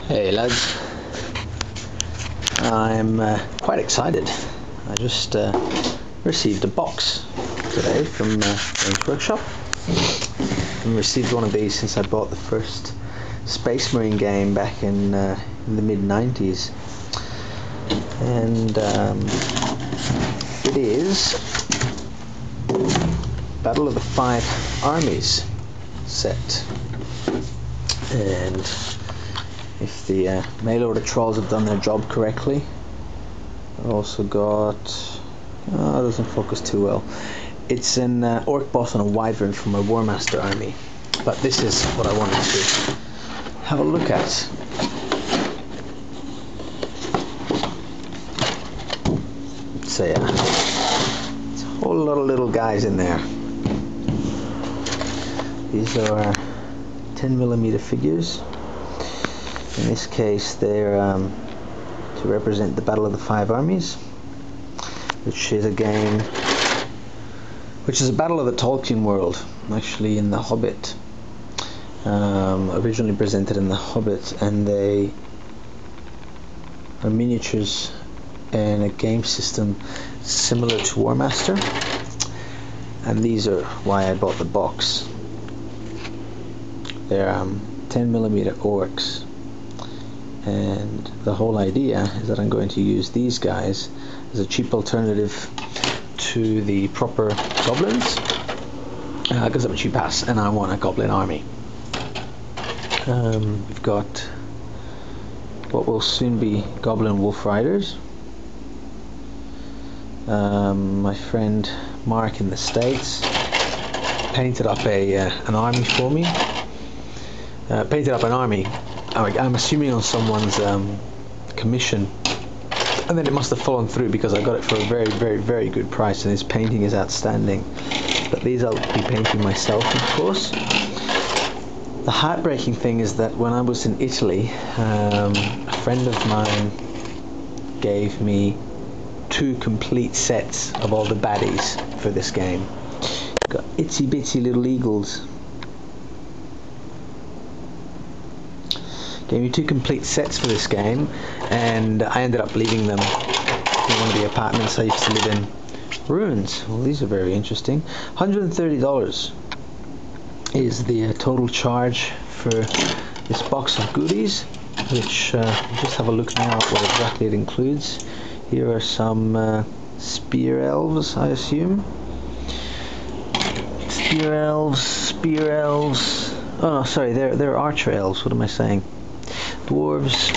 Hey lads, I'm quite excited. I just received a box today from Games Workshop. I received one of these since I bought the first Space Marine game back in the mid-90s, and it is Battle of the Five Armies set. And if the mail order trolls have done their job correctly, I've also got, it doesn't focus too well, it's an orc boss on a wyvern from my Warmaster army, but this is what I wanted to have a look at. So yeah, it's a whole lot of little guys in there. These are 10mm figures. In this case they're to represent the Battle of the Five Armies, which is a game which is a battle of the Tolkien world, actually in The Hobbit, originally presented in The Hobbit, and they are miniatures and a game system similar to Warmaster, and these are why I bought the box. They're 10mm orcs, and the whole idea is that I'm going to use these guys as a cheap alternative to the proper goblins, because I'm a cheap ass and I want a goblin army. We've got what will soon be Goblin Wolf Riders. My friend Mark in the States painted up an army for me. I'm assuming on someone's commission, and then it must have fallen through because I got it for a very, very, very good price, and his painting is outstanding. But these I'll be painting myself, of course. The heartbreaking thing is that when I was in Italy, a friend of mine gave me 2 complete sets of all the baddies for this game. Got itsy bitsy little eagles. Gave me 2 complete sets for this game, and I ended up leaving them in one of the apartments I used to live in. Ruins. Well, these are very interesting. $130 is the total charge for this box of goodies, which just have a look now at what exactly it includes. Here are some spear elves, I assume. Spear elves. Oh no, sorry, they're archer elves. What am I saying? Dwarves.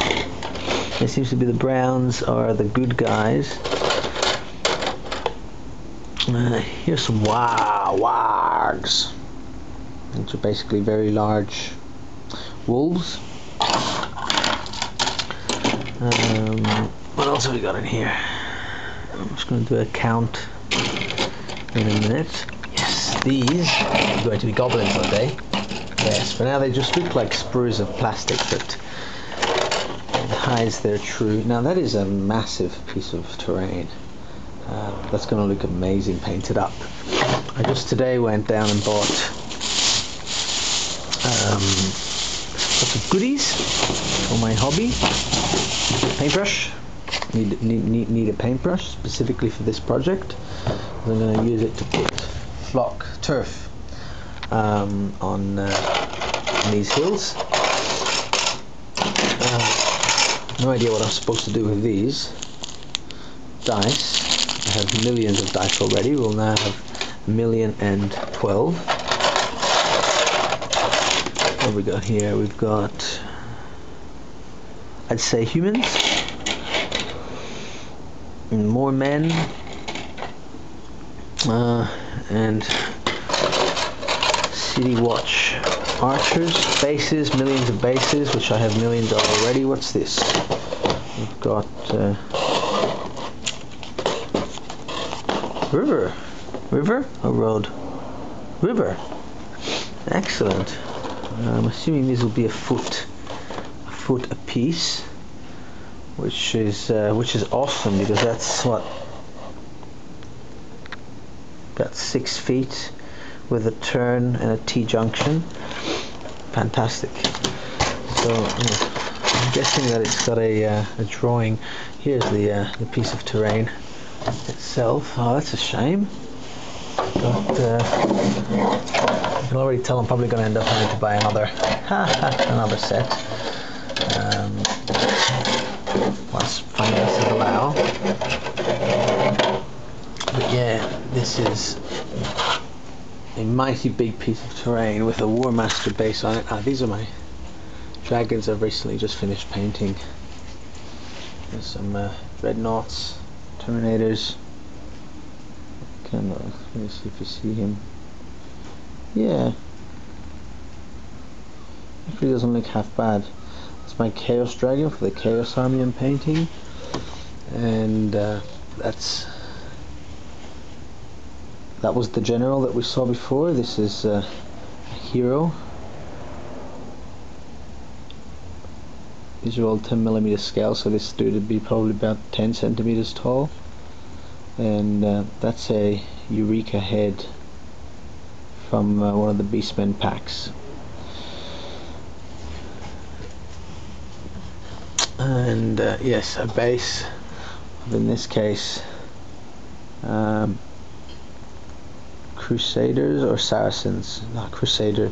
It seems to be the browns are the good guys. Here's some wargs, which are basically very large wolves. What else have we got in here? I'm just going to do a count in a minute. Yes, these are going to be goblins one day. Yes, for now they just look like sprues of plastic that hides their true. Now that is a massive piece of terrain. That's going to look amazing painted up. I just today went down and bought lots of goodies for my hobby. Paintbrush. Need a paintbrush specifically for this project. I'm going to use it to put flock turf on these hills. No idea what I'm supposed to do with these. Dice. I have millions of dice already. We'll now have 1,012. What have we got here? We've got, I'd say, humans. And more men. And City Watch archers, bases, millions of bases, which I have millions of already. What's this? We've got river or road? River. Excellent. I'm assuming these will be a foot a piece, which is awesome, because that's what, about 6 feet with a turn and a T-junction. Fantastic. So guessing that it's got a drawing. Here's the piece of terrain itself. Oh, that's a shame. But I can already tell I'm probably going to end up having to buy another set. Once finances allow. But yeah, this is a mighty big piece of terrain with a Warmaster base on it. These are my dragons I've recently just finished painting. There's some dreadnoughts, terminators. Let me see if you see him. Yeah, actually doesn't look half bad. It's my Chaos Dragon for the Chaos Army I'm painting, and that was the general that we saw before. This is a hero. These are all 10mm scale, so this dude would be probably about 10 centimeters tall. And that's a Eureka head from one of the Beastmen packs. And yes, a base of, in this case, Crusaders or Saracens, not Crusader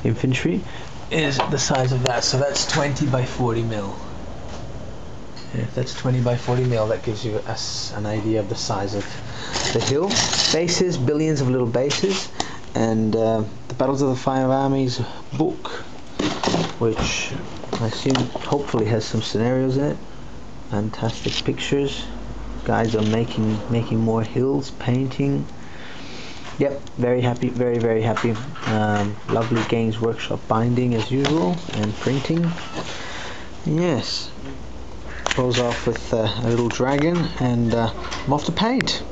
infantry, is the size of that. So that's 20 by 40 mil. Yeah, if that's 20 by 40 mil, that gives you an idea of the size of the hill. Bases, billions of little bases, and the Battles of the Five Armies book, which I assume hopefully has some scenarios in it. Fantastic pictures. Guys are making more hills, painting. Yep, very happy, very happy. Lovely Games Workshop binding as usual, and printing. Yes. Close off with a little dragon, and I'm off to paint.